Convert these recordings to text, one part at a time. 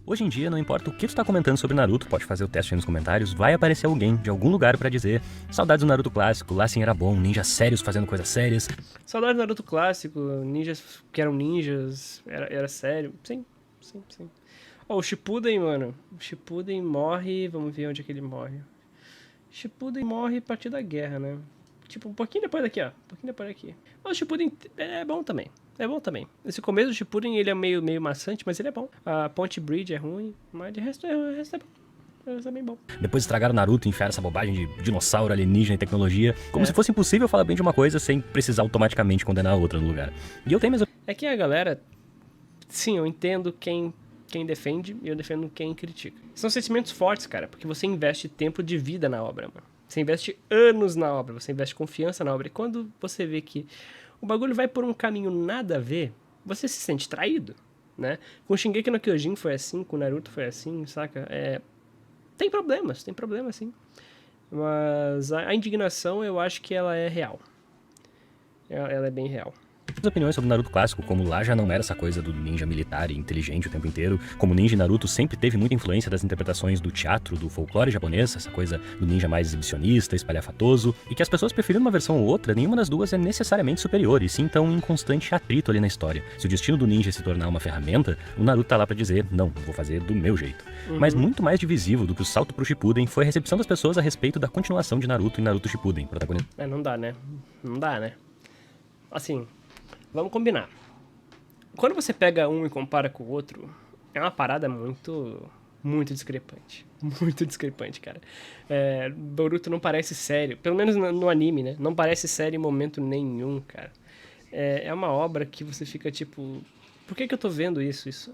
Hoje em dia, não importa o que tu tá comentando sobre Naruto, pode fazer o teste aí nos comentários, vai aparecer alguém de algum lugar pra dizer saudades do Naruto clássico, lá sim era bom, ninjas sérios fazendo coisas sérias. Saudade do Naruto clássico, ninjas que eram ninjas, era sério. Sim, sim, sim. Ó, o Shippuden, mano. O Shippuden morre, vamos ver onde é que ele morre. Shippuden morre a partir da guerra, né? Tipo, um pouquinho depois daqui, ó. Um pouquinho depois daqui. Mas o Shippuden é bom também. É bom também. Esse começo do Shippuden, ele é meio maçante, mas ele é bom. A Ponte Bridge é ruim, mas de resto, o resto é bom. O resto é bem bom. Depois estragaram Naruto e enfiaram essa bobagem de dinossauro, alienígena e tecnologia, como se fosse impossível falar bem de uma coisa sem precisar automaticamente condenar a outra no lugar. E eu tenho mesmo. É que a galera... Sim, eu entendo quem defende e eu defendo quem critica. São sentimentos fortes, cara, porque você investe tempo de vida na obra, mano. Você investe anos na obra, você investe confiança na obra. E quando você vê que o bagulho vai por um caminho nada a ver, você se sente traído, né? Com Shingeki no Kyojin foi assim, com Naruto foi assim, saca? Tem problemas sim. Mas a indignação, eu acho que ela é real. Ela é bem real. Opiniões sobre o Naruto clássico, como lá já não era essa coisa do ninja militar e inteligente o tempo inteiro, como ninja e Naruto sempre teve muita influência das interpretações do teatro, do folclore japonês, essa coisa do ninja mais exibicionista, espalhafatoso, e que as pessoas preferindo uma versão ou outra, nenhuma das duas é necessariamente superior, e sim tão em constante atrito ali na história. Se o destino do ninja é se tornar uma ferramenta, o Naruto tá lá pra dizer, não, vou fazer do meu jeito. Mas muito mais divisivo do que o salto pro Shippuden foi a recepção das pessoas a respeito da continuação de Naruto e Naruto Shippuden, protagonista. Não dá, né? Não dá, né? Assim, vamos combinar. Quando você pega um e compara com o outro, é uma parada muito discrepante. Muito discrepante, cara. Boruto não parece sério, pelo menos no anime, né? Não parece sério em momento nenhum, cara. É uma obra que você fica tipo... Por que eu tô vendo isso? Isso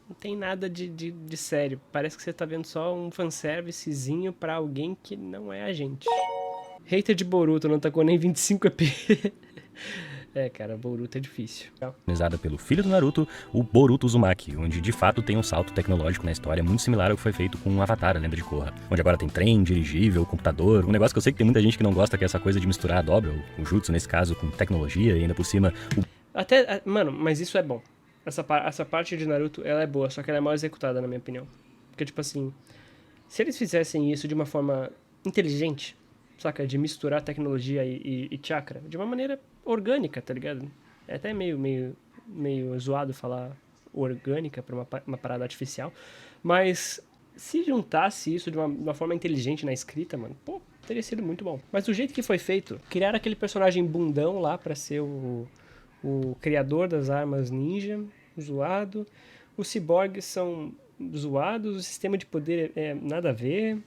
não tem nada de sério. Parece que você tá vendo só um fanservicezinho pra alguém que não é a gente. Hater de Boruto, não tacou nem 25 EP. Cara, Boruto é difícil. Organizada pelo filho do Naruto, o Boruto Uzumaki, onde de fato tem um salto tecnológico na história muito similar ao que foi feito com o Avatar, a Lenda de Korra. Onde agora tem trem, dirigível, computador, um negócio que eu sei que tem muita gente que não gosta, que é essa coisa de misturar a dobra, o jutsu nesse caso, com tecnologia e ainda por cima... Mano, mas isso é bom. Essa parte de Naruto, ela é boa, só que ela é mal executada, na minha opinião. Porque, tipo assim, se eles fizessem isso de uma forma inteligente, saca? De misturar tecnologia e chakra, de uma maneira orgânica, tá ligado? É até meio zoado falar orgânica pra uma parada artificial, mas se juntasse isso de uma forma inteligente na escrita, mano, pô, teria sido muito bom. Mas do jeito que foi feito, criar aquele personagem bundão lá pra ser o criador das armas ninja, zoado, os ciborgues são zoados, o sistema de poder é nada a ver.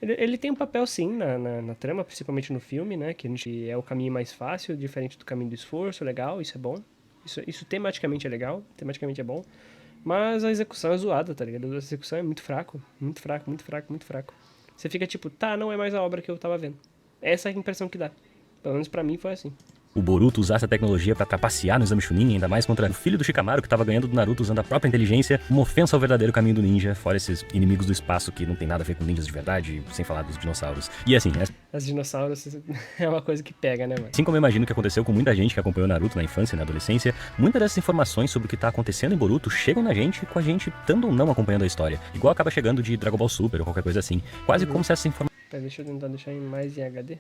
Ele tem um papel, sim, na trama, principalmente no filme, né? Que a gente é o caminho mais fácil, diferente do caminho do esforço, legal, isso é bom. Isso tematicamente é legal, tematicamente é bom. Mas a execução é zoada, tá ligado? A execução é muito fraco, muito fraco, muito fraco, muito fraco. Você fica tipo, tá, não é mais a obra que eu tava vendo. Essa é a impressão que dá. Pelo menos pra mim foi assim. O Boruto usar essa tecnologia pra trapacear no exame Chunin, ainda mais contra o filho do Shikamaru que tava ganhando do Naruto usando a própria inteligência, uma ofensa ao verdadeiro caminho do ninja, fora esses inimigos do espaço que não tem nada a ver com ninjas de verdade, sem falar dos dinossauros. E assim, As dinossauros é uma coisa que pega, né, mano? assim como eu imagino que aconteceu com muita gente que acompanhou Naruto na infância e na adolescência, muitas dessas informações sobre o que tá acontecendo em Boruto chegam na gente com a gente estando ou não acompanhando a história. Igual acaba chegando de Dragon Ball Super ou qualquer coisa assim. Quase como se essas Deixa eu tentar deixar mais em HD.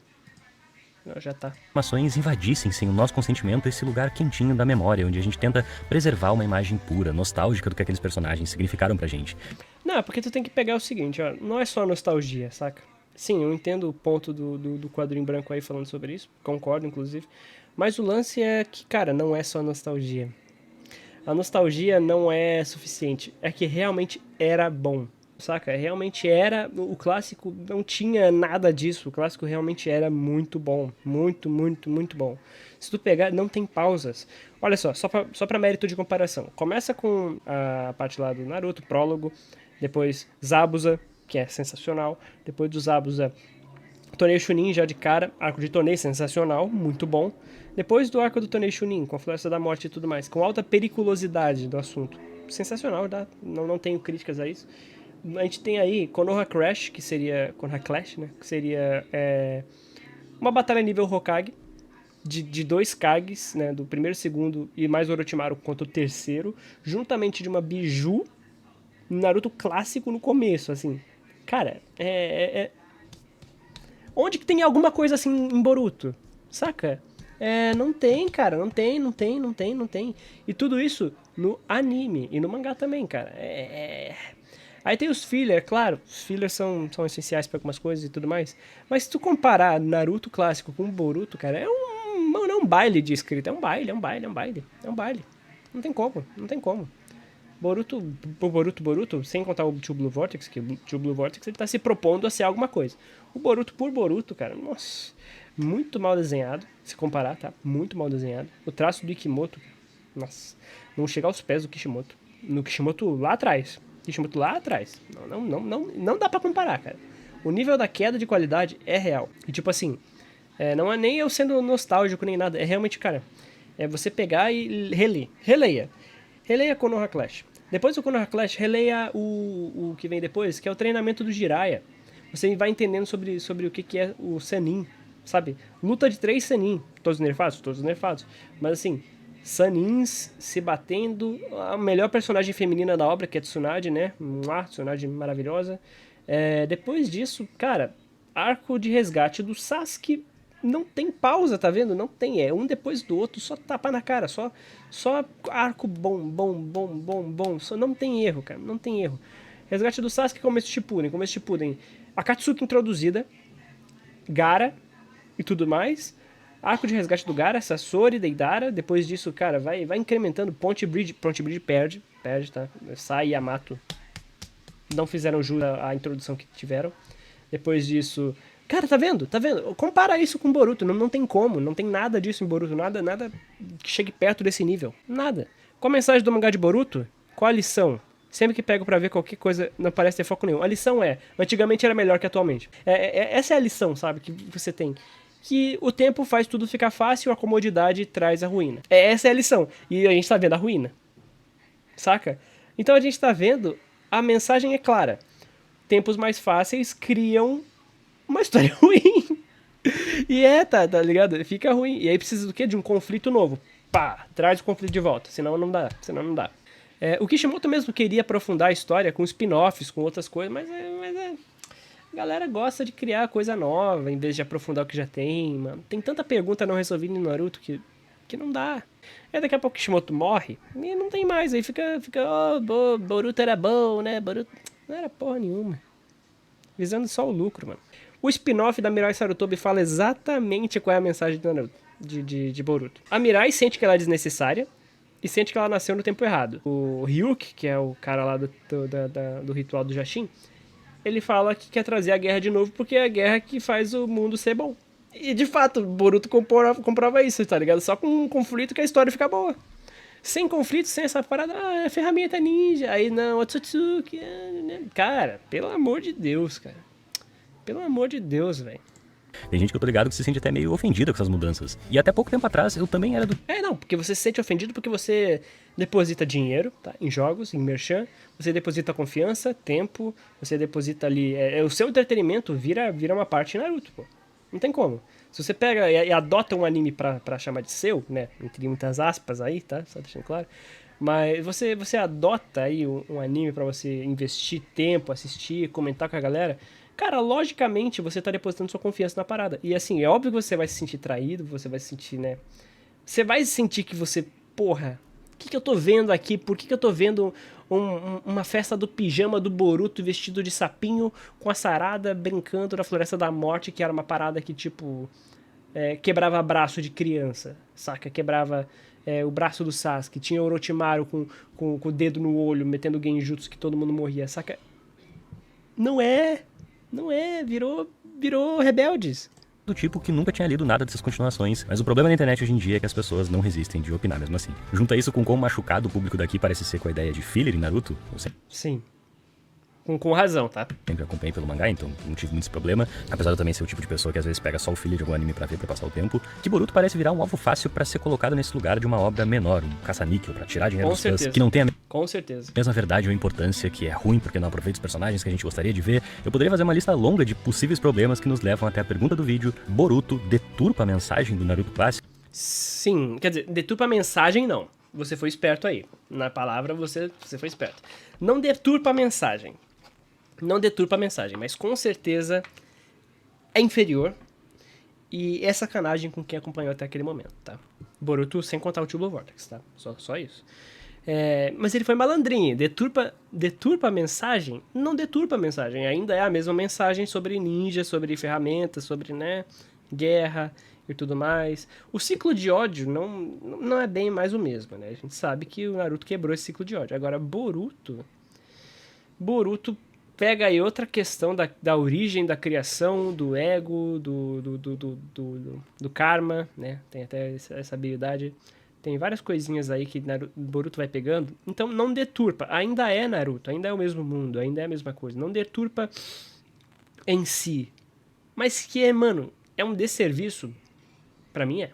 Não, já tá. informações invadissem sem o nosso consentimento esse lugar quentinho da memória, onde a gente tenta preservar uma imagem pura, nostálgica do que aqueles personagens significaram pra gente. Não, porque tu tem que pegar o seguinte, ó, não é só nostalgia, saca? Sim, eu entendo o ponto do quadrinho branco aí falando sobre isso, concordo, inclusive. Mas o lance é que, cara, não é só nostalgia. A nostalgia não é suficiente, é que realmente era bom, saca? Realmente era, o clássico não tinha nada disso, o clássico realmente era muito bom, muito, muito, muito bom. Se tu pegar, não tem pausas. Olha só pra mérito de comparação. Começa com a parte lá do Naruto, prólogo, depois Zabuza, que é sensacional, depois do Zabuza, Torneio Chunin já de cara, arco de torneio sensacional, muito bom. Depois do arco do Torneio Chunin, com a Floresta da Morte e tudo mais, com alta periculosidade do assunto. Sensacional, tá? Não tenho críticas a isso. A gente tem aí Konoha Crash, que seria... Konoha Clash, né? Que seria uma batalha nível Hokage, de dois Kages, né? Do primeiro, segundo e mais Orochimaru contra o terceiro, juntamente de uma Biju, Naruto clássico no começo, assim. Cara, onde que tem alguma coisa assim em Boruto? Saca? Não tem, cara. Não tem. E tudo isso no anime e no mangá também, cara. Aí tem os fillers, claro. Os fillers são essenciais pra algumas coisas e tudo mais. Mas se tu comparar Naruto clássico com Boruto, cara, não é um baile de escrita. É um baile. Não tem como. Boruto, sem contar o Two Blue Vortex, que o Two Blue Vortex ele tá se propondo a ser alguma coisa. O Boruto por Boruto, cara, nossa, muito mal desenhado, se comparar, tá? Muito mal desenhado. O traço do Ikimoto, nossa, não chega aos pés do Kishimoto. No Kishimoto lá atrás. Não dá pra comparar, cara. O nível da queda de qualidade é real. E tipo assim, não é nem eu sendo nostálgico nem nada, é realmente, cara, é você pegar e releia Konoha Clash. Depois do Konoha Clash, releia o que vem depois, que é o treinamento do Jiraiya. Você vai entendendo sobre o que é o Sannin, sabe? Luta de 3 Sannin. Todos nerfados. Mas assim, Sannins se batendo. A melhor personagem feminina da obra, que é Tsunade, né? Tsunade maravilhosa. Depois disso, cara, arco de resgate do Sasuke. Não tem pausa, tá vendo? Não tem, um depois do outro, só tapa na cara, só arco bom, só não tem erro, cara, não tem erro. Resgate do Sasuke, começo de Shippuden, Akatsuki introduzida, Gaara e tudo mais, arco de resgate do Gaara, Sasori, Deidara, depois disso, cara, vai incrementando, Ponte Bridge perde, tá? Sai e Yamato não fizeram jus à introdução que tiveram, depois disso... Cara, tá vendo? Compara isso com Boruto, não tem como, não tem nada disso em Boruto, nada que chegue perto desse nível, nada. Qual a mensagem do mangá de Boruto? Qual a lição? Sempre que pego pra ver qualquer coisa, não parece ter foco nenhum. A lição antigamente era melhor que atualmente. Essa é a lição, sabe, que você tem. Que o tempo faz tudo ficar fácil, a comodidade traz a ruína. Essa é a lição, e a gente tá vendo a ruína, saca? Então a gente tá vendo, a mensagem é clara. Tempos mais fáceis criam uma história ruim. E tá ligado? Fica ruim. E aí precisa do quê? De um conflito novo. Pá, traz o conflito de volta. Senão não dá. O Kishimoto mesmo queria aprofundar a história com spin-offs, com outras coisas, mas a galera gosta de criar coisa nova, em vez de aprofundar o que já tem, mano. Tem tanta pergunta não resolvida em Naruto que não dá. Daqui a pouco o Kishimoto morre e não tem mais. Aí fica Boruto era bom, né? Boruto não era porra nenhuma. Visando só o lucro, mano. O spin-off da Mirai Sarutobi fala exatamente qual é a mensagem do Naruto, de Boruto. A Mirai sente que ela é desnecessária e sente que ela nasceu no tempo errado. O Ryuk, que é o cara lá do ritual do Jashin, ele fala que quer trazer a guerra de novo porque é a guerra que faz o mundo ser bom. E de fato, Boruto comprova isso, tá ligado? Só com um conflito que a história fica boa. Sem conflito, sem essa parada, é ferramenta ninja, aí não, Otsutsuki, cara, pelo amor de Deus, cara. Pelo amor de Deus, velho. Tem gente que eu tô ligado que se sente até meio ofendida com essas mudanças. E até pouco tempo atrás eu também era do... Não, porque você se sente ofendido porque você deposita dinheiro, tá? Em jogos, em merchan, você deposita confiança, tempo, você deposita ali... o seu entretenimento vira uma parte de Naruto, pô. Não tem como. Se você pega e adota um anime pra chamar de seu, né? Entre muitas aspas aí, tá? Só deixando claro. Mas você adota aí um anime pra você investir tempo, assistir, comentar com a galera... Cara, logicamente, você tá depositando sua confiança na parada. E assim, é óbvio que você vai se sentir traído, você vai se sentir, né? Você vai sentir que você, porra, o que eu tô vendo aqui? Por que eu tô vendo uma festa do pijama do Boruto vestido de sapinho com a Sarada brincando na Floresta da Morte, que era uma parada que, tipo, quebrava braço de criança, saca? Quebrava o braço do Sasuke. Tinha o Orochimaru com o dedo no olho, metendo genjutsu que todo mundo morria, saca? Não é, virou rebeldes. Do tipo que nunca tinha lido nada dessas continuações, mas o problema da internet hoje em dia é que as pessoas não resistem de opinar mesmo assim. Junta isso com quão machucado o público daqui parece ser com a ideia de filler em Naruto. Sim. Com razão, tá? Sempre acompanhei pelo mangá, então não tive muito esse problema. Apesar de eu também ser o tipo de pessoa que às vezes pega só o filler de algum anime pra ver, pra passar o tempo. Que Boruto parece virar um alvo fácil pra ser colocado nesse lugar de uma obra menor, um caça-níquel, pra tirar dinheiro dos fãs que não tem a Com certeza. mesma verdade ou importância, que é ruim porque não aproveita os personagens que a gente gostaria de ver. Eu poderia fazer uma lista longa de possíveis problemas que nos levam até a pergunta do vídeo: Boruto deturpa a mensagem do Naruto clássico? Sim, quer dizer, deturpa a mensagem não. você foi esperto aí. Na palavra, você foi esperto. Não deturpa a mensagem. Não deturpa a mensagem, mas com certeza é inferior e é sacanagem com quem acompanhou até aquele momento, tá? Boruto sem contar o Tubular Vortex, tá? Só isso. Mas ele foi malandrinho. Deturpa a mensagem? Não deturpa a mensagem. Ainda é a mesma mensagem sobre ninja, sobre ferramentas, sobre, né, guerra e tudo mais. O ciclo de ódio não é bem mais o mesmo, né? A gente sabe que o Naruto quebrou esse ciclo de ódio. Agora, Boruto pega aí outra questão da origem, da criação, do ego, do karma, né? Tem até essa habilidade. Tem várias coisinhas aí que Boruto vai pegando. Então não deturpa. Ainda é Naruto, ainda é o mesmo mundo, ainda é a mesma coisa. Não deturpa em si. Mas que mano, é um desserviço. Pra mim é.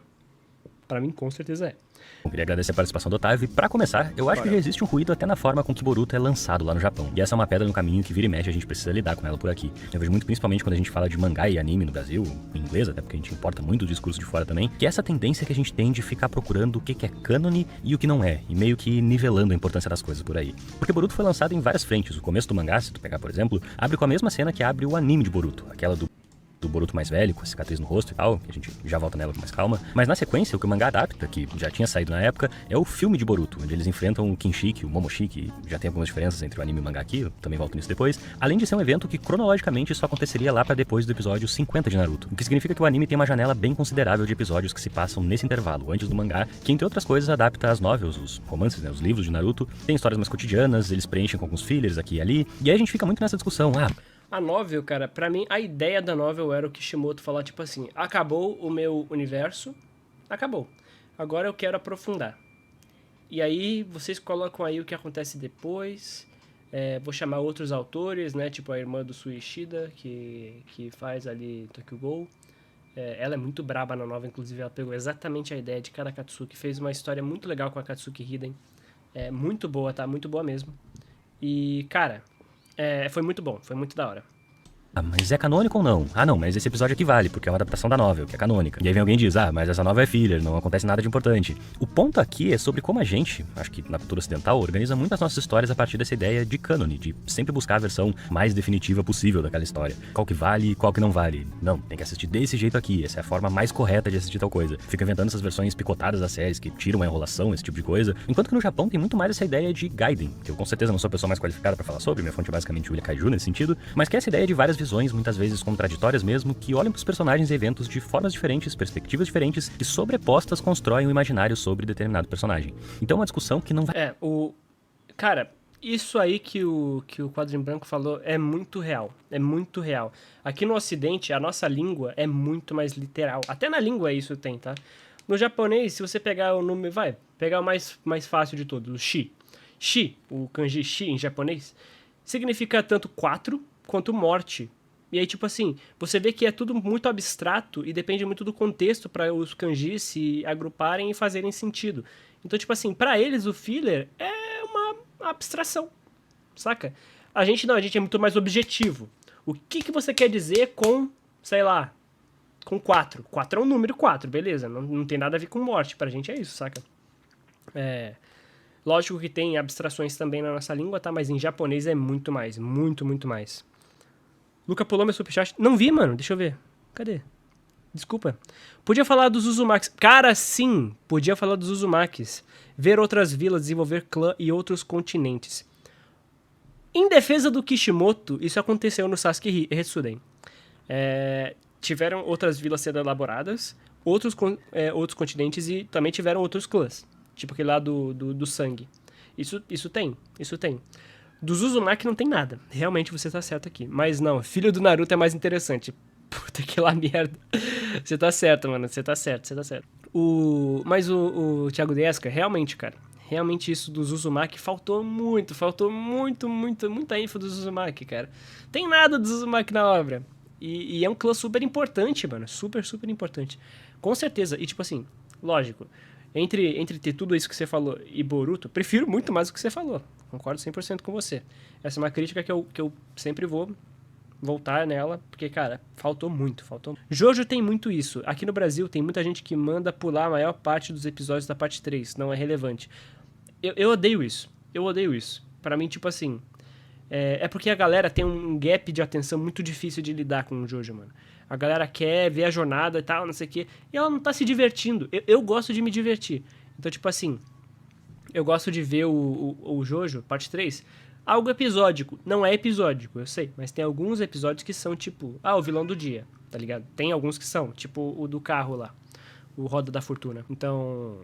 Pra mim com certeza é. Eu queria agradecer a participação do Otávio e, pra começar, eu acho que já existe um ruído até na forma com que Boruto é lançado lá no Japão. E essa é uma pedra no caminho que vira e mexe, a gente precisa lidar com ela por aqui. Eu vejo muito, principalmente quando a gente fala de mangá e anime no Brasil, em inglês, até porque a gente importa muito o discurso de fora também, que é essa tendência que a gente tem de ficar procurando o que é cânone e o que não é, e meio que nivelando a importância das coisas por aí. Porque Boruto foi lançado em várias frentes. O começo do mangá, se tu pegar, por exemplo, abre com a mesma cena que abre o anime de Boruto, aquela do Boruto mais velho, com a cicatriz no rosto e tal, que a gente já volta nela com mais calma. Mas na sequência, o que o mangá adapta, que já tinha saído na época, é o filme de Boruto, onde eles enfrentam o Kinshiki, o Momoshiki, já tem algumas diferenças entre o anime e o mangá aqui, eu também volto nisso depois, além de ser um evento que cronologicamente só aconteceria lá pra depois do episódio 50 de Naruto, o que significa que o anime tem uma janela bem considerável de episódios que se passam nesse intervalo, antes do mangá, que entre outras coisas adapta as novels, os romances, né, os livros de Naruto, tem histórias mais cotidianas, eles preenchem com alguns fillers aqui e ali, e aí a gente fica muito nessa discussão, a novel, cara, pra mim, a ideia da novel era o Kishimoto falar, tipo assim, acabou o meu universo, acabou. Agora eu quero aprofundar. E aí, vocês colocam aí o que acontece depois, vou chamar outros autores, né, tipo a irmã do Suishida, que faz ali Tokyo Ghoul. Ela é muito braba na novel, inclusive ela pegou exatamente a ideia de cada Akatsuki, fez uma história muito legal com a Akatsuki Hiden. Muito boa, tá? Muito boa mesmo. E, cara... foi muito bom, foi muito da hora. Mas é canônico ou não? Não, mas esse episódio aqui vale, porque é uma adaptação da novel, que é canônica. E aí vem alguém e diz, mas essa novel é filler, não acontece nada de importante. O ponto aqui é sobre como a gente, acho que na cultura ocidental, organiza muito as nossas histórias a partir dessa ideia de cânone, de sempre buscar a versão mais definitiva possível daquela história. Qual que vale e qual que não vale. Não, tem que assistir desse jeito aqui, essa é a forma mais correta de assistir tal coisa. Fica inventando essas versões picotadas das séries que tiram a enrolação, esse tipo de coisa. Enquanto que no Japão tem muito mais essa ideia de Gaiden, que eu com certeza não sou a pessoa mais qualificada pra falar sobre, minha fonte é basicamente o Willia Kaiju nesse sentido, mas que é essa ideia de várias visões, muitas vezes contraditórias mesmo, que olham para os personagens e eventos de formas diferentes, perspectivas diferentes, e sobrepostas constroem um imaginário sobre determinado personagem. Então é uma discussão que não vai... Cara, isso aí que o Quadro em Branco falou é muito real. É muito real. Aqui no Ocidente, a nossa língua é muito mais literal. Até na língua isso tem, tá? No japonês, se você pegar o número... pegar o mais fácil de todos, o shi. Shi, o kanji shi em japonês, significa tanto 4 quanto morte. E aí, tipo assim, você vê que é tudo muito abstrato e depende muito do contexto para os kanjis se agruparem e fazerem sentido. Então, tipo assim, para eles o filler é uma abstração, saca? A gente não, a gente é muito mais objetivo. O que você quer dizer com, sei lá, com 4? 4 é um número 4, beleza. Não tem nada a ver com morte, pra gente é isso, saca? Lógico que tem abstrações também na nossa língua, tá? Mas em japonês é muito mais, muito mais. Luca pulou meu superchat. Não vi, mano. Deixa eu ver. Cadê? Desculpa. Podia falar dos Uzumakis. Cara, sim. Podia falar dos Uzumakis. Ver outras vilas, desenvolver clã e outros continentes. Em defesa do Kishimoto, isso aconteceu no Sasuke Hetsuden. Tiveram outras vilas sendo elaboradas, outros continentes e também tiveram outros clãs. Tipo aquele lá do sangue. Isso tem. Dos Uzumaki não tem nada. Realmente você tá certo aqui. Mas não, filho do Naruto é mais interessante. Puta que lá merda. Você tá certo, mano. Você tá certo. Mas o Thiago Desca, realmente, cara. Realmente isso dos Uzumaki faltou muita ênfase dos Uzumaki, cara. Tem nada dos Uzumaki na obra. E é um clã super importante, mano. Super importante. Com certeza. E tipo assim, lógico. Entre ter tudo isso que você falou e Boruto, prefiro muito mais o que você falou. Concordo 100% com você. Essa é uma crítica que eu sempre vou voltar nela, porque, cara, faltou muito, faltou. Jojo tem muito isso. Aqui no Brasil tem muita gente que manda pular a maior parte dos episódios da parte 3, não é relevante. Eu odeio isso. Eu odeio isso. Pra mim, tipo assim, é porque a galera tem um gap de atenção muito difícil de lidar com o Jojo, mano. A galera quer ver a jornada e tal, não sei o quê, e ela não tá se divertindo. Eu gosto de me divertir. Então, tipo assim, eu gosto de ver o Jojo, parte 3, algo episódico. Não é episódico, eu sei, mas tem alguns episódios que são tipo, o vilão do dia, tá ligado? Tem alguns que são, tipo o do carro lá, o Roda da Fortuna. Então,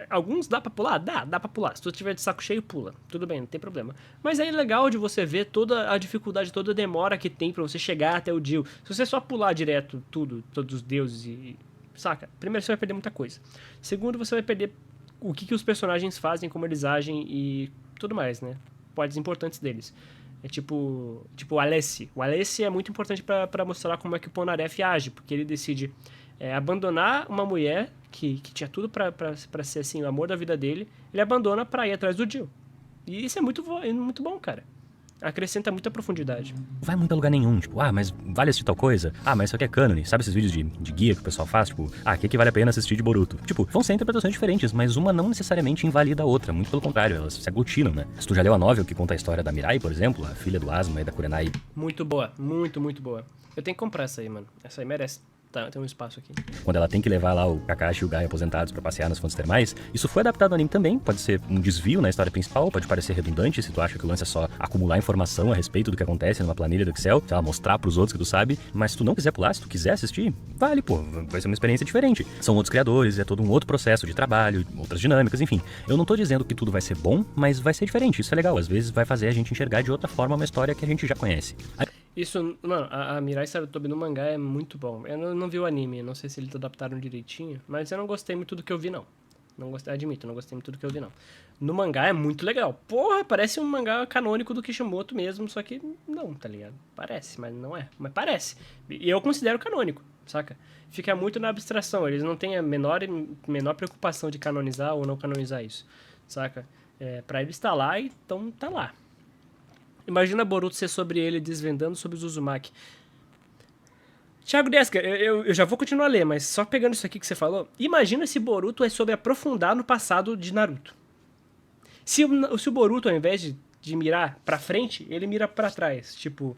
alguns dá pra pular? Dá pra pular. Se tu tiver de saco cheio, pula. Tudo bem, não tem problema. Mas é legal de você ver toda a dificuldade, toda a demora que tem pra você chegar até o Dio. Se você só pular direto tudo, todos os deuses e... Saca? Primeiro, você vai perder muita coisa. Segundo, você vai perder o que os personagens fazem, como eles agem e tudo mais, né? Points importantes deles. É tipo o Alessi. O Alessi é muito importante pra mostrar como é que o Polnareff age, porque ele decide abandonar uma mulher que tinha tudo pra ser assim, o amor da vida dele, ele abandona pra ir atrás do Jill. E isso é muito bom, cara. Acrescenta muita profundidade. Não vai muito a lugar nenhum, tipo, mas vale assistir tal coisa? Mas isso aqui é cânone. Sabe esses vídeos de guia que o pessoal faz? Tipo, o que vale a pena assistir de Boruto? Tipo, vão ser interpretações diferentes, mas uma não necessariamente invalida a outra, muito pelo contrário, elas se aglutinam, né? Se tu já leu a novel que conta a história da Mirai, por exemplo, a filha do Asuma e da Kurenai. Muito boa, muito boa. Eu tenho que comprar essa aí, mano. Essa aí merece. Tá, tem um espaço aqui. Quando ela tem que levar lá o Kakashi e o Gai aposentados pra passear nas fontes termais, isso foi adaptado no anime também, pode ser um desvio na história principal, pode parecer redundante se tu acha que o lance é só acumular informação a respeito do que acontece numa planilha do Excel, sei lá, mostrar pros outros que tu sabe, mas se tu não quiser pular, se tu quiser assistir, vale, pô, vai ser uma experiência diferente. São outros criadores, é todo um outro processo de trabalho, outras dinâmicas, enfim. Eu não tô dizendo que tudo vai ser bom, mas vai ser diferente, isso é legal, às vezes vai fazer a gente enxergar de outra forma uma história que a gente já conhece. Isso, mano, a Mirai Sarutobi no mangá é muito bom. Eu não vi o anime, não sei se eles adaptaram direitinho, mas eu não gostei muito do que eu vi, não. Não gostei, admito, não gostei muito do que eu vi, não. No mangá é muito legal. Porra, parece um mangá canônico do Kishimoto mesmo, só que não, tá ligado? Parece, mas não é. Mas parece. E eu considero canônico, saca? Fica muito na abstração, eles não têm a menor preocupação de canonizar ou não canonizar isso, saca? Pra ele estar lá, então tá lá. Imagina Boruto ser sobre ele desvendando sobre os Uzumaki. Thiago Desca, eu já vou continuar a ler, mas só pegando isso aqui que você falou. Imagina se Boruto é sobre aprofundar no passado de Naruto. Se o Boruto, ao invés de mirar pra frente, ele mira pra trás. Tipo,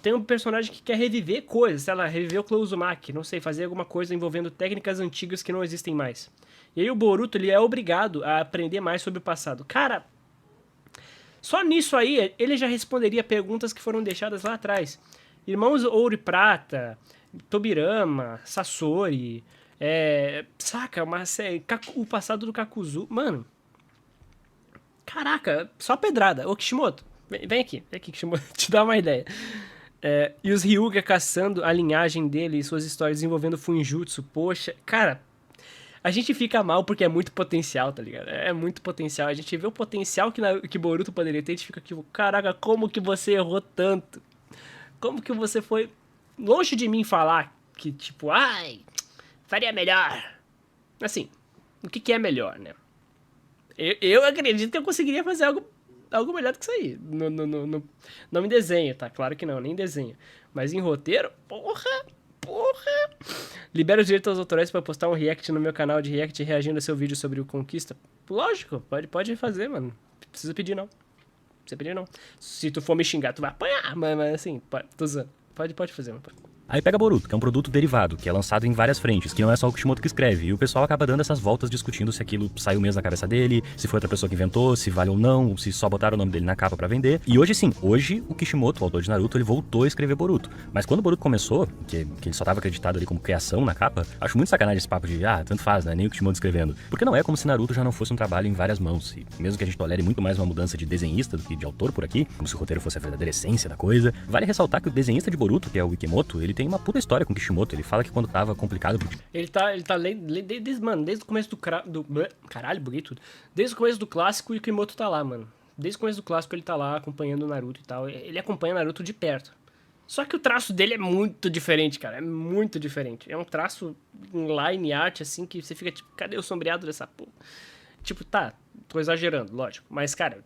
tem um personagem que quer reviver coisas, sei lá, reviver o Clone Uzumaki, não sei, fazer alguma coisa envolvendo técnicas antigas que não existem mais. E aí o Boruto, ele é obrigado a aprender mais sobre o passado. Cara, só nisso aí, ele já responderia perguntas que foram deixadas lá atrás. Irmãos Ouro e Prata, Tobirama, Sasori, saca, o passado do Kakuzu. Mano, caraca, só pedrada. Ô, Kishimoto, vem aqui, Kishimoto, te dá uma ideia. E os Hyuga caçando a linhagem dele e suas histórias envolvendo Funjutsu. Poxa, cara, a gente fica mal porque é muito potencial, tá ligado? É muito potencial. A gente vê o potencial que Boruto poderia ter, a gente fica tipo, caraca, como que você errou tanto? Como que você foi longe de mim falar que, tipo, faria melhor. Assim, o que é melhor, né? Eu acredito que eu conseguiria fazer algo melhor do que isso aí. Não em desenho, tá? Claro que não, nem em desenho. Mas em roteiro, porra! Libera os direitos autorais pra postar um react no meu canal de react reagindo a seu vídeo sobre o Conquista. Lógico, pode fazer, mano. Não precisa pedir, não. Se tu for me xingar, tu vai apanhar. Mas assim, tô usando. Pode fazer, mano. Aí pega Boruto, que é um produto derivado, que é lançado em várias frentes, que não é só o Kishimoto que escreve, e o pessoal acaba dando essas voltas discutindo se aquilo saiu mesmo na cabeça dele, se foi outra pessoa que inventou, se vale ou não, se só botaram o nome dele na capa pra vender. E hoje sim, o Kishimoto, o autor de Naruto, ele voltou a escrever Boruto. Mas quando o Boruto começou, que ele só tava acreditado ali como criação na capa, acho muito sacanagem esse papo de, tanto faz, né, nem o Kishimoto escrevendo. Porque não é como se Naruto já não fosse um trabalho em várias mãos, e mesmo que a gente tolere muito mais uma mudança de desenhista do que de autor por aqui, como se o roteiro fosse a verdadeira essência da coisa, vale ressaltar que o desenhista de Boruto, que é o Ikemoto, ele tem uma puta história com Kishimoto, ele fala que quando tava complicado... Ele tá desde o começo caralho, buguei tudo. Desde o começo do clássico, o Kishimoto tá lá, mano. Desde o começo do clássico ele tá lá acompanhando o Naruto e tal. Ele acompanha o Naruto de perto. Só que o traço dele é muito diferente, cara. É muito diferente. É um traço em line art, assim, que você fica tipo, cadê o sombreado dessa porra? Tipo, tô exagerando, lógico. Mas, cara,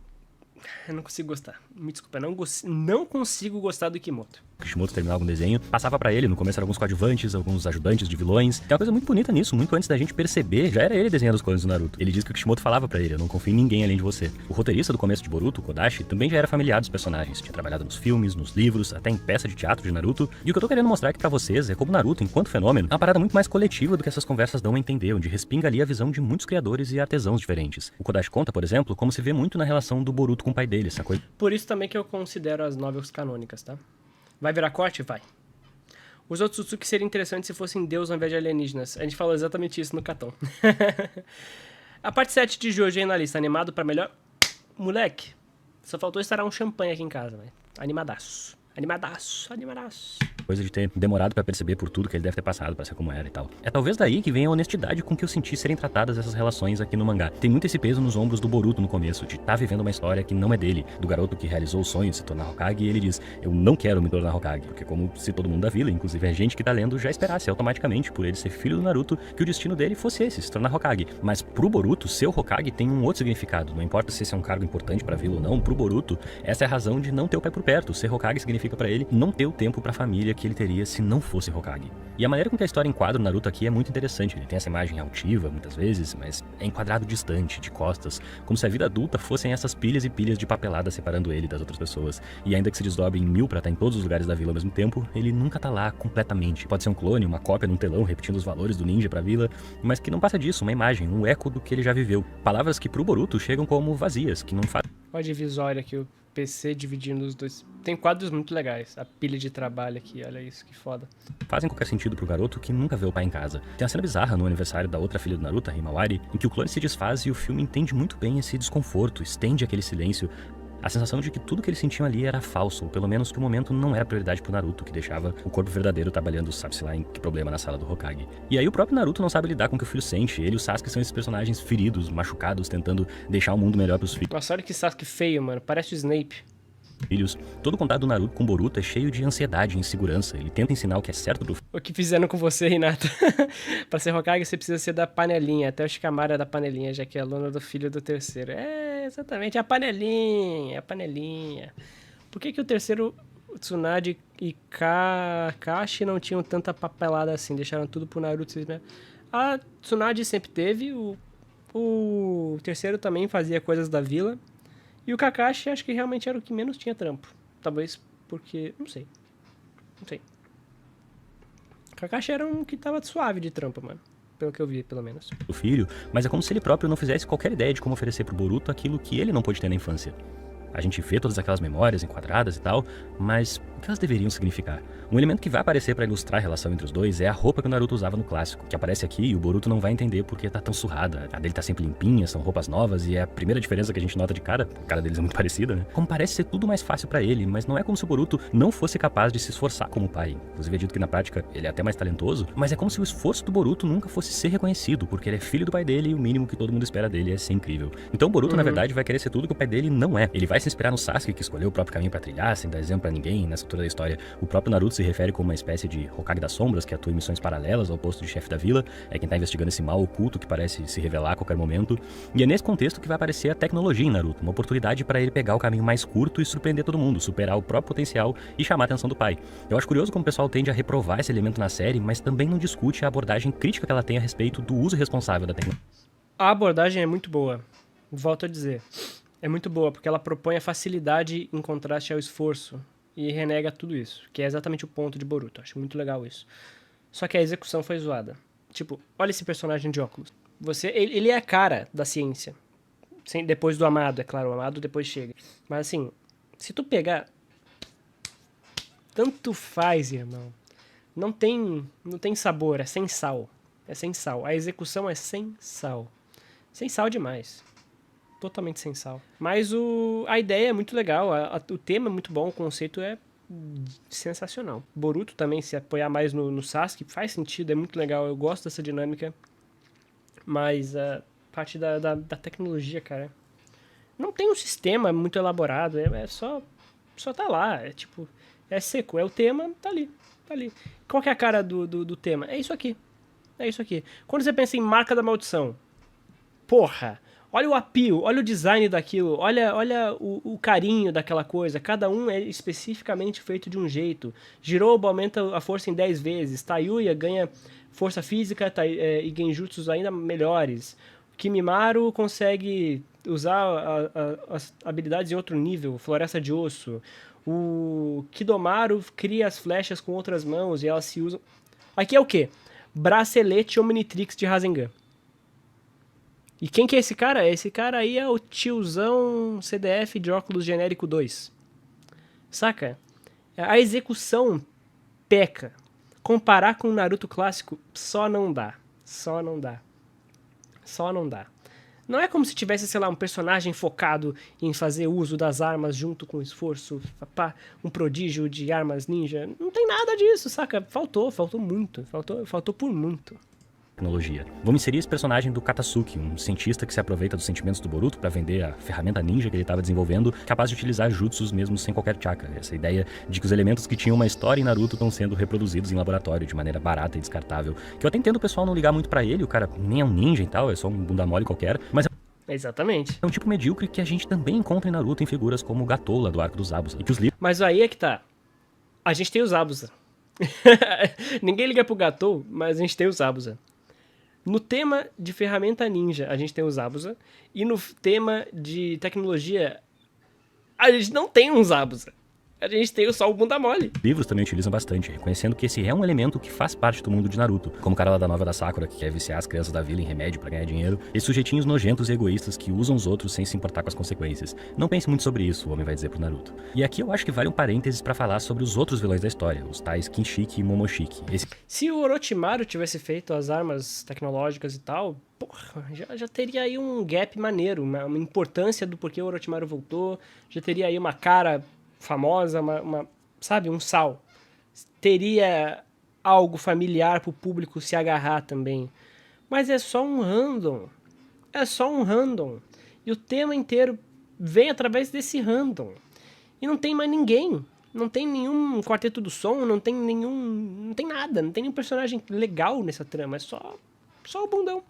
Eu não consigo gostar. Me desculpa, não consigo gostar do Kishimoto. Kishimoto terminava algum desenho, passava pra ele, no começo eram alguns coadjuvantes, alguns ajudantes de vilões. Tem uma coisa muito bonita nisso, muito antes da gente perceber, já era ele desenhando os clones do Naruto. Ele diz que o Kishimoto falava pra ele, eu não confio em ninguém além de você. O roteirista do começo de Boruto, Kodashi, também já era familiar dos personagens, tinha trabalhado nos filmes, nos livros, até em peça de teatro de Naruto. E o que eu tô querendo mostrar aqui pra vocês é como Naruto, enquanto fenômeno, é uma parada muito mais coletiva do que essas conversas dão a entender, onde respinga ali a visão de muitos criadores e artesãos diferentes. O Kodashi conta, por exemplo, como se vê muito na relação do Boruto com o pai dele, essa coisa. Por isso também que eu considero as novels canônicas, tá? Vai virar corte? Vai. Os Otsutsuki seriam interessantes se fossem deus ao invés de alienígenas. A gente falou exatamente isso no Caton. A parte 7 de Jojo aí na lista. Animado pra melhor... Moleque, só faltou estourar um champanhe aqui em casa, velho. Animadaço. Animadaço. Animadaço. Coisa de ter demorado pra perceber por tudo que ele deve ter passado pra ser como era e tal. É talvez daí que vem a honestidade com que eu senti serem tratadas essas relações aqui no mangá. Tem muito esse peso nos ombros do Boruto no começo, de estar vivendo uma história que não é dele, do garoto que realizou o sonho de se tornar Hokage, e ele diz, eu não quero me tornar Hokage, porque como se todo mundo da vila, inclusive a gente que tá lendo, já esperasse automaticamente, por ele ser filho do Naruto, que o destino dele fosse esse, se tornar Hokage. Mas pro Boruto, ser o Hokage tem um outro significado, não importa se esse é um cargo importante pra vila ou não, pro Boruto, essa é a razão de não ter o pai por perto. Ser Hokage significa pra ele não ter o tempo pra família que ele teria se não fosse Hokage. E a maneira com que a história enquadra o Naruto aqui é muito interessante. Ele tem essa imagem altiva, muitas vezes, mas é enquadrado distante, de costas, como se a vida adulta fossem essas pilhas e pilhas de papelada separando ele das outras pessoas. E ainda que se desdobre em 1000 pra estar em todos os lugares da vila ao mesmo tempo, ele nunca tá lá completamente. Pode ser um clone, uma cópia num telão repetindo os valores do ninja pra vila, mas que não passa disso, uma imagem, um eco do que ele já viveu. Palavras que pro Boruto chegam como vazias, que não fazem. Olha a divisória aqui, o PC dividindo os dois. Tem quadros muito legais. A pilha de trabalho aqui, olha isso, que foda. Fazem qualquer sentido pro garoto que nunca vê o pai em casa. Tem uma cena bizarra no aniversário da outra filha do Naruto, a Himawari, em que o clone se desfaz e o filme entende muito bem esse desconforto, estende aquele silêncio, a sensação de que tudo que eles sentiam ali era falso, ou pelo menos que o momento não era prioridade pro Naruto, que deixava o corpo verdadeiro trabalhando, sabe-se lá em que problema na sala do Hokage. E aí o próprio Naruto não sabe lidar com o que o filho sente, ele e o Sasuke são esses personagens feridos, machucados, tentando deixar o mundo melhor pros filhos. Nossa, olha que Sasuke feio, mano, parece o Snape. Todo o contato do Naruto com Boruto é cheio de ansiedade e insegurança. Ele tenta ensinar o que é certo pro O que fizeram com você, Hinata? Pra ser Hokage, você precisa ser da panelinha. Até o Shikamaru é da panelinha, já que é aluna do filho do terceiro. É, exatamente, é a panelinha, é a panelinha. Por que o terceiro, o Tsunade e Kakashi não tinham tanta papelada assim? Deixaram tudo pro Naruto. A Tsunade sempre teve, o terceiro também fazia coisas da vila. E o Kakashi acho que realmente era o que menos tinha trampo. Talvez porque... Não sei. O Kakashi era um que tava suave de trampo, mano. Pelo que eu vi, pelo menos. O filho, mas é como se ele próprio não fizesse qualquer ideia de como oferecer pro Boruto aquilo que ele não pôde ter na infância. A gente vê todas aquelas memórias enquadradas e tal, mas o que elas deveriam significar? Um elemento que vai aparecer pra ilustrar a relação entre os dois é a roupa que o Naruto usava no clássico, que aparece aqui e o Boruto não vai entender porque tá tão surrada. A dele tá sempre limpinha, são roupas novas e é a primeira diferença que a gente nota de cara. A cara deles é muito parecida, né? Como parece ser tudo mais fácil pra ele, mas não é como se o Boruto não fosse capaz de se esforçar como pai. Inclusive é dito que na prática ele é até mais talentoso, mas é como se o esforço do Boruto nunca fosse ser reconhecido, porque ele é filho do pai dele e o mínimo que todo mundo espera dele é ser incrível. Então o Boruto, na verdade, vai querer ser tudo que o pai dele não é. Ele vai se inspirar no Sasuke, que escolheu o próprio caminho pra trilhar, sem dar exemplo pra ninguém. Nessa altura da história, o próprio Naruto se refere como uma espécie de Hokage das sombras, que atua em missões paralelas ao posto de chefe da vila, é quem tá investigando esse mal oculto que parece se revelar a qualquer momento. E é nesse contexto que vai aparecer a tecnologia em Naruto, uma oportunidade para ele pegar o caminho mais curto e surpreender todo mundo, superar o próprio potencial e chamar a atenção do pai. Eu acho curioso como o pessoal tende a reprovar esse elemento na série, mas também não discute a abordagem crítica que ela tem a respeito do uso responsável da tecnologia. A abordagem é muito boa. Volto a dizer. É muito boa, porque ela propõe a facilidade em contraste ao esforço e renega tudo isso, que é exatamente o ponto de Boruto. Acho muito legal isso. Só que a execução foi zoada. Tipo, olha esse personagem de óculos. Ele é a cara da ciência. Depois do Amado, é claro, o Amado depois chega. Mas assim, se tu pegar... Tanto faz, irmão. Não tem sabor, é sem sal. É sem sal. A execução é sem sal. Sem sal demais. Totalmente sem sal. Mas a ideia é muito legal, o tema é muito bom, o conceito é sensacional. Boruto também se apoiar mais no Sasuke faz sentido, é muito legal, eu gosto dessa dinâmica. Mas a parte da tecnologia, cara, não tem um sistema muito elaborado, é só tá lá, é tipo, é seco, é o tema, tá ali. Qual que é a cara do tema? É isso aqui. Quando você pensa em marca da maldição, porra, Olha o apio, olha o design daquilo, olha o carinho daquela coisa. Cada um é especificamente feito de um jeito. Jirobo aumenta a força em 10 vezes. Tayuya ganha força física e genjutsus ainda melhores. Kimimaru consegue usar as habilidades em outro nível, Floresta de Osso. O Kidomaru cria as flechas com outras mãos e elas se usam... Aqui é o quê? Bracelete Omnitrix de Rasengan. E quem que é esse cara? Esse cara aí é o tiozão CDF de óculos genérico 2. Saca? A execução peca. Comparar com o Naruto clássico, só não dá. Só não dá. Só não dá. Não é como se tivesse, sei lá, um personagem focado em fazer uso das armas junto com esforço, um prodígio de armas ninja. Não tem nada disso, saca? Faltou muito. Faltou por muito. Tecnologia. Vamos inserir esse personagem do Katasuki, um cientista que se aproveita dos sentimentos do Boruto para vender a ferramenta ninja que ele estava desenvolvendo, capaz de utilizar jutsus mesmo sem qualquer chakra. Essa ideia de que os elementos que tinham uma história em Naruto estão sendo reproduzidos em laboratório de maneira barata e descartável. Que eu até entendo o pessoal não ligar muito para ele, o cara nem é um ninja e tal, é só um bunda mole qualquer, mas exatamente. É um tipo medíocre que a gente também encontra em Naruto em figuras como o Gatola do arco dos Zabuza. E que os livros... Mas aí é que tá. A gente tem os Zabuza. Ninguém liga pro Gatou, mas a gente tem os Zabuza. No tema de ferramenta ninja, a gente tem o Zabuza. E no tema de tecnologia, a gente não tem um Zabuza. A gente tem só o bunda mole. Livros também utilizam bastante, reconhecendo que esse é um elemento que faz parte do mundo de Naruto. Como o cara lá da novela da Sakura, que quer viciar as crianças da vila em remédio pra ganhar dinheiro. E sujeitinhos nojentos e egoístas que usam os outros sem se importar com as consequências. Não pense muito sobre isso, o homem vai dizer pro Naruto. E aqui eu acho que vale um parênteses pra falar sobre os outros vilões da história, os tais Kinshiki e Momoshiki. Se o Orochimaru tivesse feito as armas tecnológicas e tal, porra, já teria aí um gap maneiro, uma importância do porquê o Orochimaru voltou, já teria aí uma cara famosa, sabe, um sal. Teria algo familiar pro público se agarrar também. Mas é só um random. É só um random. E o tema inteiro vem através desse random. E não tem mais ninguém. Não tem nenhum quarteto do som, não tem nada. Não tem nenhum personagem legal nessa trama. É só o bundão.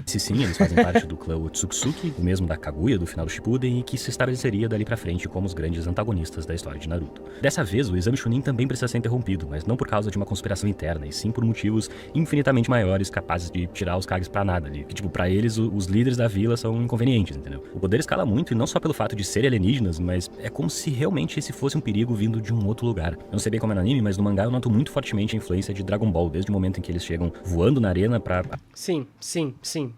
Se sim, eles fazem parte do clã Otsutsuki, o mesmo da Kaguya do final do Shippuden, e que se estabeleceria dali pra frente como os grandes antagonistas da história de Naruto. Dessa vez, o exame Chunin também precisa ser interrompido, mas não por causa de uma conspiração interna, e sim por motivos infinitamente maiores capazes de tirar os Kages pra nada ali. Que, tipo, pra eles, os líderes da vila são inconvenientes, entendeu? O poder escala muito, e não só pelo fato de serem alienígenas, mas é como se realmente esse fosse um perigo vindo de um outro lugar. Eu não sei bem como é no anime, mas no mangá eu noto muito fortemente a influência de Dragon Ball, desde o momento em que eles chegam voando na arena pra... Sim.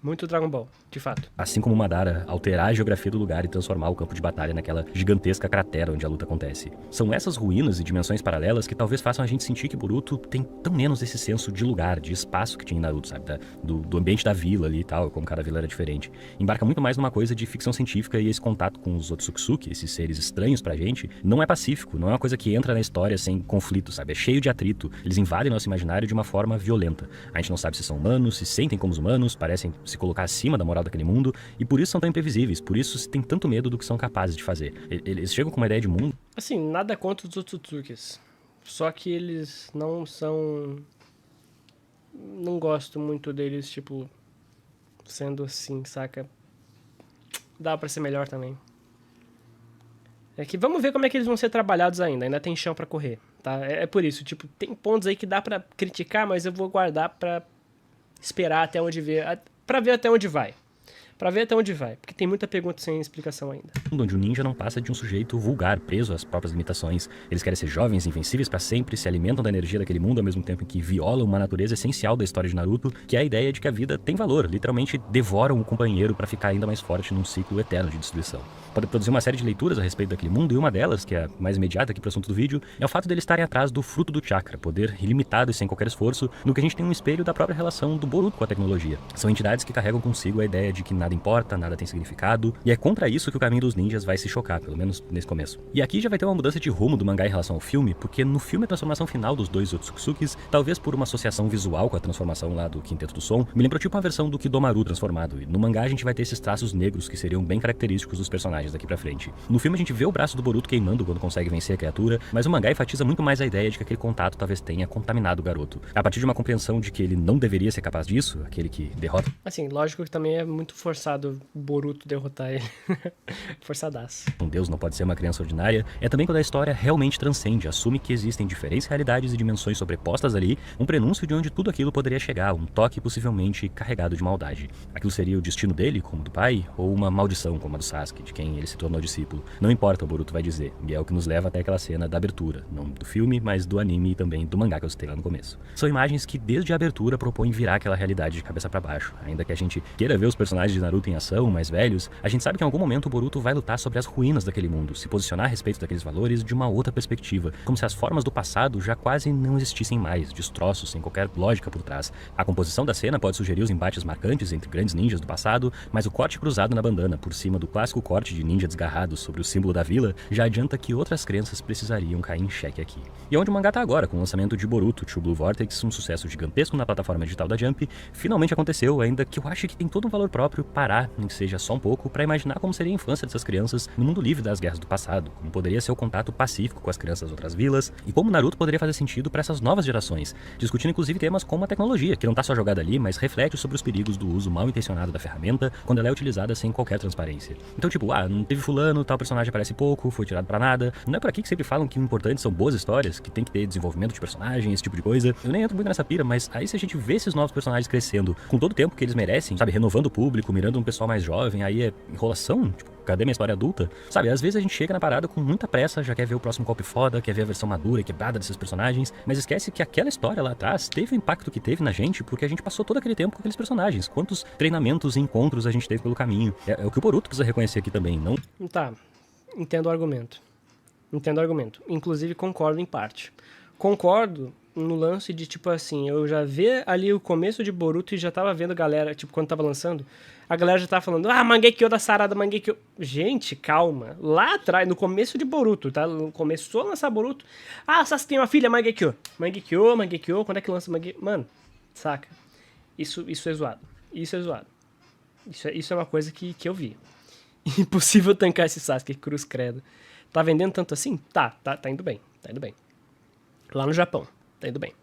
Muito Dragon Ball, de fato. Assim como Madara, alterar a geografia do lugar e transformar o campo de batalha naquela gigantesca cratera onde a luta acontece. São essas ruínas e dimensões paralelas que talvez façam a gente sentir que Boruto tem tão menos esse senso de lugar, de espaço que tinha em Naruto, sabe? Do ambiente da vila ali e tal, como cada vila era diferente. Embarca muito mais numa coisa de ficção científica e esse contato com os Otsutsuki, esses seres estranhos pra gente, não é pacífico, não é uma coisa que entra na história sem conflito, sabe? É cheio de atrito. Eles invadem nosso imaginário de uma forma violenta. A gente não sabe se são humanos, se sentem como os humanos, parecem se colocar acima da moral daquele mundo, e por isso são tão imprevisíveis, por isso se tem tanto medo do que são capazes de fazer. Eles chegam com uma ideia de mundo... Assim, nada contra os Otsutsukis, só que eles não são... Não gosto muito deles, tipo, sendo assim, saca? Dá pra ser melhor também. É que vamos ver como é que eles vão ser trabalhados ainda tem chão pra correr, tá? É por isso, tipo, tem pontos aí que dá pra criticar, mas eu vou guardar pra esperar até onde ver... Pra ver até onde vai. Porque tem muita pergunta sem explicação ainda. Onde o ninja não passa de um sujeito vulgar, preso às próprias limitações. Eles querem ser jovens, invencíveis pra sempre, se alimentam da energia daquele mundo ao mesmo tempo em que violam uma natureza essencial da história de Naruto, que é a ideia de que a vida tem valor. Literalmente devoram o companheiro pra ficar ainda mais forte num ciclo eterno de destruição. Pode produzir uma série de leituras a respeito daquele mundo, e uma delas, que é a mais imediata aqui pro assunto do vídeo, é o fato deles estarem atrás do fruto do chakra, poder ilimitado e sem qualquer esforço, no que a gente tem um espelho da própria relação do Boruto com a tecnologia. São entidades que carregam consigo a ideia de que nada importa, nada tem significado, e é contra isso que o caminho dos ninjas vai se chocar, pelo menos nesse começo. E aqui já vai ter uma mudança de rumo do mangá em relação ao filme, porque no filme a transformação final dos dois Otsutsukis, talvez por uma associação visual com a transformação lá do Quinteto do Som, me lembrou tipo uma versão do Kidomaru transformado, e no mangá a gente vai ter esses traços negros que seriam bem característicos dos personagens daqui pra frente. No filme a gente vê o braço do Boruto queimando quando consegue vencer a criatura, mas o mangá enfatiza muito mais a ideia de que aquele contato talvez tenha contaminado o garoto. A partir de uma compreensão de que ele não deveria ser capaz disso, aquele que derrota... Assim, lógico que também é muito forçado o Boruto derrotar ele. Forçadaço. Um deus não pode ser uma criança ordinária, é também quando a história realmente transcende, assume que existem diferentes realidades e dimensões sobrepostas ali, um prenúncio de onde tudo aquilo poderia chegar, um toque possivelmente carregado de maldade. Aquilo seria o destino dele, como o do pai, ou uma maldição, como a do Sasuke, de quem ele se tornou discípulo. Não importa, o Boruto vai dizer, e é o que nos leva até aquela cena da abertura, não do filme, mas do anime e também do mangá que eu citei lá no começo. São imagens que desde a abertura propõem virar aquela realidade de cabeça pra baixo. Ainda que a gente queira ver os personagens de Naruto em ação, mais velhos, a gente sabe que em algum momento o Boruto vai lutar sobre as ruínas daquele mundo, se posicionar a respeito daqueles valores de uma outra perspectiva, como se as formas do passado já quase não existissem mais, destroços sem qualquer lógica por trás. A composição da cena pode sugerir os embates marcantes entre grandes ninjas do passado, mas o corte cruzado na bandana, por cima do clássico corte de ninja desgarrado sobre o símbolo da vila, já adianta que outras crenças precisariam cair em xeque aqui. E onde o mangá tá agora, com o lançamento de Boruto True Blue Vortex, um sucesso gigantesco na plataforma digital da Jump, finalmente aconteceu, ainda que eu acho que tem todo um valor próprio parar, nem que seja só um pouco, para imaginar como seria a infância dessas crianças no mundo livre das guerras do passado, como poderia ser o contato pacífico com as crianças das outras vilas, e como Naruto poderia fazer sentido para essas novas gerações, discutindo inclusive temas como a tecnologia, que não tá só jogada ali, mas reflete sobre os perigos do uso mal intencionado da ferramenta quando ela é utilizada sem qualquer transparência. Então tipo, não teve fulano, tal personagem aparece pouco, foi tirado pra nada. Não é por aqui que sempre falam que o importante são boas histórias, que tem que ter desenvolvimento de personagem, esse tipo de coisa. Eu nem entro muito nessa pira, mas aí se a gente vê esses novos personagens crescendo com todo o tempo que eles merecem, sabe, renovando o público, mirando um pessoal mais jovem, aí é enrolação, tipo, cadê minha história adulta? Sabe, às vezes a gente chega na parada com muita pressa, já quer ver o próximo golpe foda, quer ver a versão madura e quebrada desses personagens, mas esquece que aquela história lá atrás teve o impacto que teve na gente, porque a gente passou todo aquele tempo com aqueles personagens. Quantos treinamentos e encontros a gente teve pelo caminho. É o que o Boruto precisa reconhecer aqui também, não? Tá, entendo o argumento. Entendo o argumento. Inclusive concordo em parte. Concordo no lance de, tipo assim, eu já vi ali o começo de Boruto e já tava vendo a galera, tipo, quando tava lançando, a galera já tava falando, Mangekyo da Sarada, Mangekyo. Gente, calma. Lá atrás, no começo de Boruto, tá? Começou a lançar Boruto. Sasuke tem uma filha, Mangekyo. Mangekyo, quando é que lança Mangekyo? Mano, saca? Isso é zoado. Isso é zoado. Isso é uma coisa que eu vi. Impossível tancar esse Sasuke, cruz credo. Tá vendendo tanto assim? Tá indo bem. Tá indo bem. Lá no Japão, tá indo bem.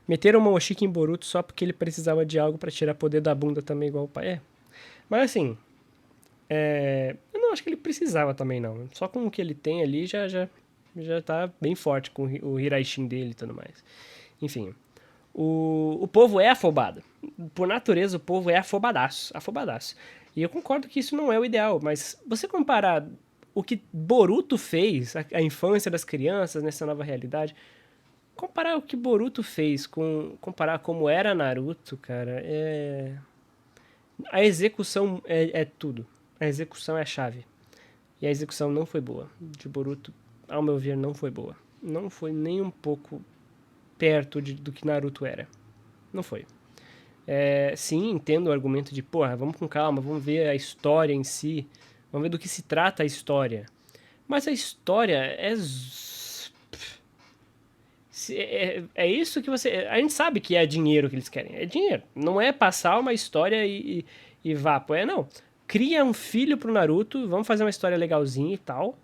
Meteram o Momoshiki em Boruto só porque ele precisava de algo pra tirar poder da bunda também, igual o pai. Mas assim, eu não acho que ele precisava também, não. Só com o que ele tem ali já tá bem forte com o Hiraishin dele e tudo mais. Enfim, o povo é afobado. Por natureza, o povo é afobadaço. E eu concordo que isso não é o ideal, mas você comparar o que Boruto fez, a infância das crianças nessa nova realidade, comparar o que Boruto fez comparar como era Naruto, cara, a execução é tudo. A execução é a chave. E a execução não foi boa. De Boruto, ao meu ver, não foi boa. Não foi nem um pouco perto do que Naruto era. Não foi. Sim, entendo o argumento de, vamos com calma, vamos ver a história em si, vamos ver do que se trata a história. Mas a história é isso que você... A gente sabe que é dinheiro que eles querem. É dinheiro. Não é passar uma história e vá. Não. Cria um filho pro Naruto, vamos fazer uma história legalzinha e tal,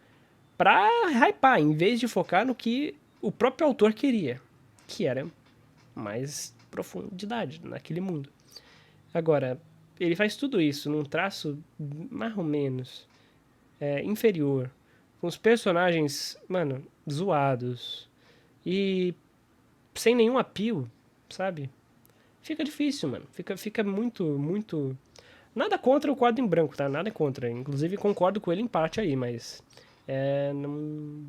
pra hypar, em vez de focar no que o próprio autor queria, que era mais profundidade naquele mundo. Agora, ele faz tudo isso num traço mais ou menos inferior, com os personagens, mano, zoados e sem nenhum appeal, sabe? Fica difícil, mano. Fica muito... Nada contra o quadro em branco, tá? Nada contra. Inclusive, concordo com ele em parte aí, mas...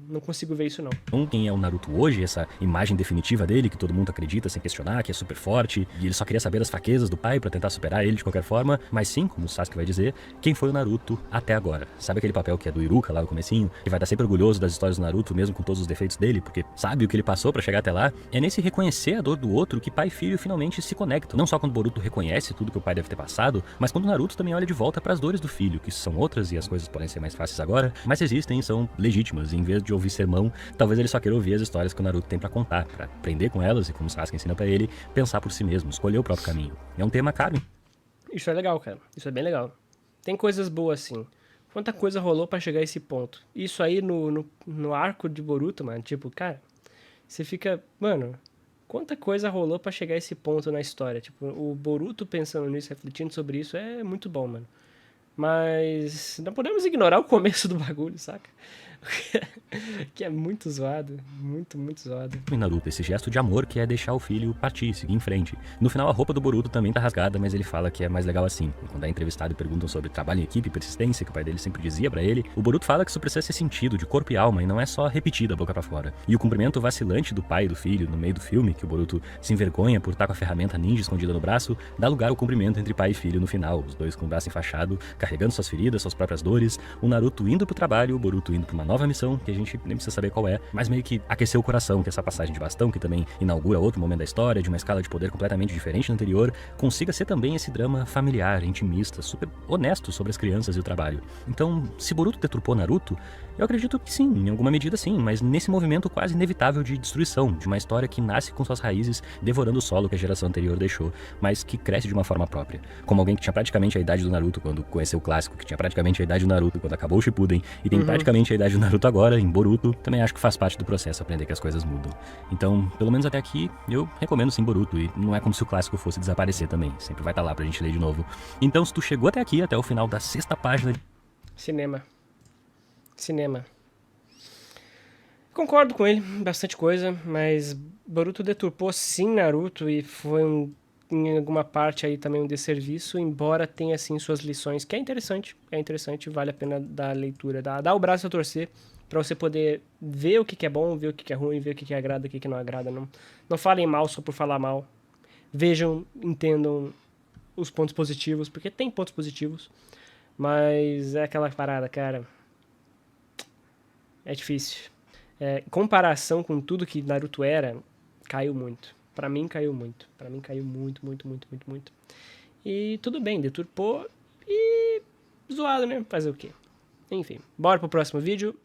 não consigo ver isso, não. Quem é o Naruto hoje, essa imagem definitiva dele, que todo mundo acredita sem questionar, que é super forte, e ele só queria saber das fraquezas do pai pra tentar superar ele de qualquer forma, mas sim, como o Sasuke vai dizer, quem foi o Naruto até agora. Sabe aquele papel que é do Iruka lá no comecinho, que vai estar sempre orgulhoso das histórias do Naruto, mesmo com todos os defeitos dele, porque sabe o que ele passou pra chegar até lá? É nesse reconhecer a dor do outro que pai e filho finalmente se conectam. Não só quando Boruto reconhece tudo que o pai deve ter passado, mas quando o Naruto também olha de volta pras dores do filho, que são outras e as coisas podem ser mais fáceis agora, mas existem, são legítimas, e em vez de ouvir sermão, talvez ele só queira ouvir as histórias que o Naruto tem pra contar, pra aprender com elas e, como o Sasuke ensina pra ele, pensar por si mesmo, escolher o próprio caminho. É um tema caro, hein? Isso é legal, cara. Isso é bem legal. Tem coisas boas, sim. Quanta coisa rolou pra chegar a esse ponto. Isso aí no arco de Boruto, mano, tipo, cara, você fica... Mano, quanta coisa rolou pra chegar a esse ponto na história. Tipo, o Boruto pensando nisso, refletindo sobre isso, é muito bom, mano. Mas não podemos ignorar o começo do bagulho, saca? Que é muito zoado. Muito, muito zoado. Em Naruto, esse gesto de amor que é deixar o filho partir, seguir em frente. No final, a roupa do Boruto também tá rasgada, mas ele fala que é mais legal assim. E quando é entrevistado e perguntam sobre trabalho em equipe e persistência, que o pai dele sempre dizia pra ele, o Boruto fala que isso precisa ser sentido, de corpo e alma, e não é só repetir da boca pra fora. E o cumprimento vacilante do pai e do filho no meio do filme, que o Boruto se envergonha por estar com a ferramenta ninja escondida no braço, dá lugar ao cumprimento entre pai e filho no final, os dois com o braço enfaixado, carregando suas feridas, suas próprias dores, o Naruto indo pro trabalho, o Boruto indo pra uma nova missão, que a gente nem precisa saber qual é, mas meio que aqueceu o coração que essa passagem de bastão, que também inaugura outro momento da história, de uma escala de poder completamente diferente do anterior, consiga ser também esse drama familiar, intimista, super honesto sobre as crianças e o trabalho. Então, se Boruto deturpou Naruto, eu acredito que sim, em alguma medida sim, mas nesse movimento quase inevitável de destruição, de uma história que nasce com suas raízes devorando o solo que a geração anterior deixou, mas que cresce de uma forma própria. Como alguém que tinha praticamente a idade do Naruto quando conheceu o clássico, que tinha praticamente a idade do Naruto quando acabou o Shippuden, e tem praticamente a idade do Naruto agora, em Boruto, também acho que faz parte do processo aprender que as coisas mudam. Então, pelo menos até aqui, eu recomendo sim Boruto, e não é como se o clássico fosse desaparecer também, sempre vai estar lá pra gente ler de novo. Então, se tu chegou até aqui, até o final da 6ª página... Cinema. Concordo com ele, bastante coisa, mas Boruto deturpou sim Naruto e foi em alguma parte aí também um desserviço, embora tenha sim suas lições, que é interessante, vale a pena dar a leitura, dar o braço a torcer pra você poder ver o que é bom, ver o que é ruim, ver o que agrada, o que não agrada. Não falem mal só por falar mal. Vejam, entendam os pontos positivos, porque tem pontos positivos, mas é aquela parada, cara, é difícil. Comparação com tudo que Naruto era, caiu muito. Pra mim caiu muito. Pra mim caiu muito, muito, muito, muito, muito. E tudo bem, deturpou e zoado, né? Fazer o quê? Enfim, bora pro próximo vídeo.